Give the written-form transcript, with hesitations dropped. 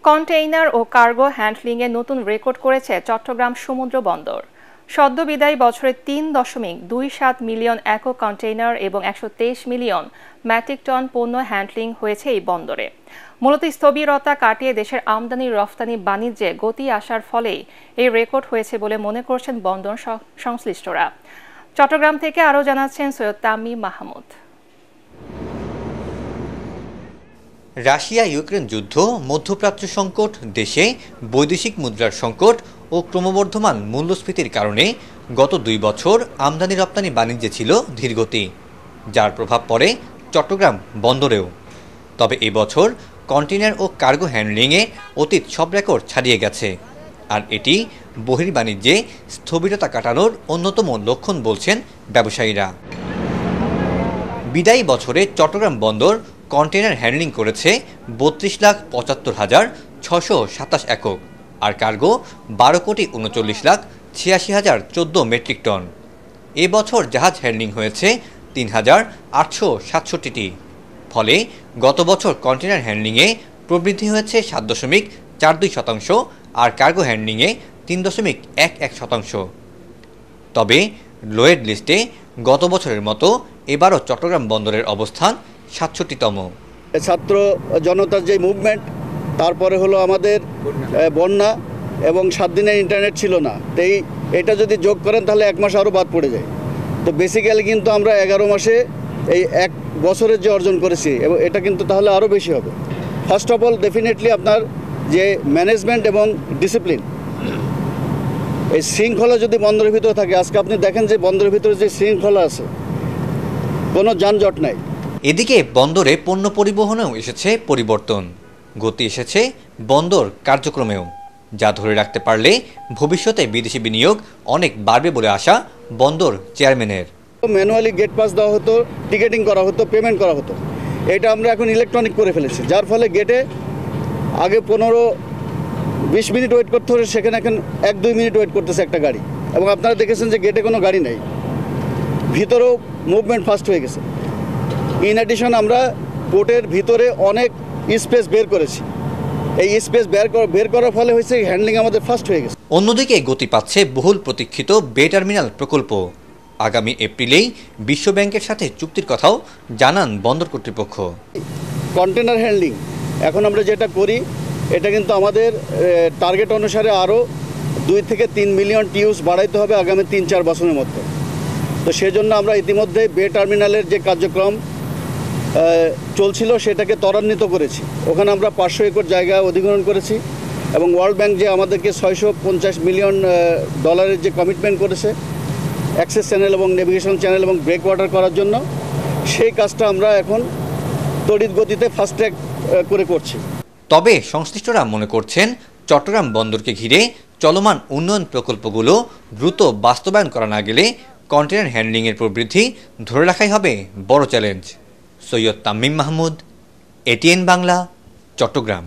Container ও cargo হ্যান্ডলিংয়ে নতুন record করেছে চট্টগ্রাম সমুদ্র বন্দর। সদ্য বিদায়ী বছরে ৩.২৭ মিলিয়ন একক কন্টেইনার এবং ১২৩ মিলিয়ন মেট্রিক টন পণ্য হ্যান্ডলিং হয়েছে এই বন্দরে। মূলত স্থবিরতা কাটিয়ে দেশের আমদানি রফতানি বাণিজ্যে গতি আসার ফলেই এই রেকর্ড হয়েছে বলে মনে করছেন বন্দর সংশ্লিষ্টরা। চট্টগ্রাম থেকে আরও জানাচ্ছেন সৈয়দ তামিম মাহমুদ। রাশিয়া ইউক্রেন যুদ্ধ, মধ্যপ্রাচ্য সংকট, দেশে বৈদেশিক মুদ্রার সংকট ও ক্রমবর্ধমান মূল্যস্ফীতির কারণে গত ২ বছর আমদানি রপ্তানি বাণিজ্যে ছিল ধীরগতি, যার প্রভাব পড়ে চট্টগ্রাম বন্দরেও। তবে এবছর কন্টেইনার ও কার্গো হ্যান্ডলিংয়ে অতীত সব রেকর্ড ছাড়িয়ে গেছে, আর এটি বহির্বাণিজ্যে স্থবিরতা কাটানোর অন্যতম লক্ষণ বলছেন ব্যবসায়ীরা। বিদায়ী বছরে চট্টগ্রাম বন্দর কন্টেইনার হ্যান্ডলিং করেছে ৩২,৭৫,৬২৭ একক, আর কার্গো ১২,৩৯,৮৬,০১৪ মেট্রিক টন। এবছর জাহাজ হ্যান্ডলিং হয়েছে ৩,৮৬৭টি। ফলে গত বছর কন্টেইনার হ্যান্ডলিংয়ে প্রবৃদ্ধি হয়েছে ৭.৪২%, আর কার্গো হ্যান্ডলিংয়ে ৩.১১%। তবে লোয়েড লিস্টে গত বছরের মতো এবারও চট্টগ্রাম বন্দরের অবস্থান ৬৭তম। ছাত্র জনতার যে মুভমেন্ট, তারপরে হলো আমাদের বন্যা এবং 7 দিনের ইন্টারনেট ছিল না, তো এটা যদি যোগ করেন তাহলে 1 মাস আরও বাদ পড়ে যায়। তো বেসিক্যালি কিন্তু আমরা 11 মাসে এই 1 বছরের যে অর্জন করেছি, এবং এটা কিন্তু তাহলে আরও বেশি হবে। ফার্স্ট অফ অল ডেফিনেটলি আপনার যে ম্যানেজমেন্ট এবং ডিসিপ্লিন, এই শৃঙ্খলা যদি বন্দরের ভিতরে থাকে, আজকে আপনি দেখেন যে বন্দরের ভিতরে যে শৃঙ্খলা আছে, কোনো যানজট নাই। এদিকে বন্দরে পণ্য পরিবহনেও এসেছে পরিবর্তন, গতি এসেছে বন্দর কার্যক্রমেও, যা ধরে রাখতে পারলে ভবিষ্যতে বিদেশি বিনিয়োগ অনেক বাড়বে বলে আশা বন্দর চেয়ারম্যানের। ম্যানুয়ালি গেট পাস দেওয়া হতো, টিকেটিং করা হতো, পেমেন্ট করা হতো, এটা আমরা এখন ইলেকট্রনিক করে ফেলেছি, যার ফলে গেটে আগে 15-20 মিনিট ওয়েট করতে হলে সেখানে এখন 1-2 মিনিট ওয়েট করতেছে একটা গাড়ি। এবং আপনারা দেখেছেন যে গেটে কোনো গাড়ি নেই, ভিতরেও মুভমেন্ট ফাস্ট হয়ে গেছে। ইন অ্যাডিশন আমরা পোর্টের ভিতরে অনেক স্পেস বের করেছি, এই স্পেস বের করার ফলে হয়েছে হ্যান্ডলিং আমাদের ফাস্ট হয়ে গেছে। অন্যদিকে গতি পাচ্ছে বহুল প্রতীক্ষিত বে টার্মিনাল প্রকল্প। আগামী এপ্রিলেই বিশ্ব ব্যাংকের সাথে চুক্তির কথাও জানান বন্দর কর্তৃপক্ষ। কন্টেনার হ্যান্ডলিং এখন আমরা যেটা করি, এটা কিন্তু আমাদের টার্গেট অনুসারে আরও 2 থেকে 3 মিলিয়ন টিউস বাড়াইতে হবে আগামী 3-4 বছরের মধ্যে। তো সেজন্য আমরা ইতিমধ্যে বে টার্মিনালের যে কার্যক্রম চলছিল সেটাকে ত্বরান্বিত করেছি। ওখানে আমরা 500 একর জায়গা অধিগ্রহণ করেছি, এবং ওয়ার্ল্ড ব্যাংক যে আমাদেরকে $650 মিলিয়ন যে কমিটমেন্ট করেছে অ্যাক্সেস চ্যানেল এবং নেভিগেশন চ্যানেল এবং ব্রেক ওয়াটার করার জন্য, সেই কাজটা আমরা এখন তড়িৎ গতিতে ফাস্ট ট্র্যাক করে করছি। তবে সংশ্লিষ্টরা মনে করছেন চট্টগ্রাম বন্দরকে ঘিরে চলমান উন্নয়ন প্রকল্পগুলো দ্রুত বাস্তবায়ন করা না গেলে কন্টেইনার হ্যান্ডলিংয়ের প্রবৃদ্ধি ধরে রাখাই হবে বড় চ্যালেঞ্জ। সৈয়দ তামিম মাহমুদ, এটিএন বাংলা, চট্টগ্রাম।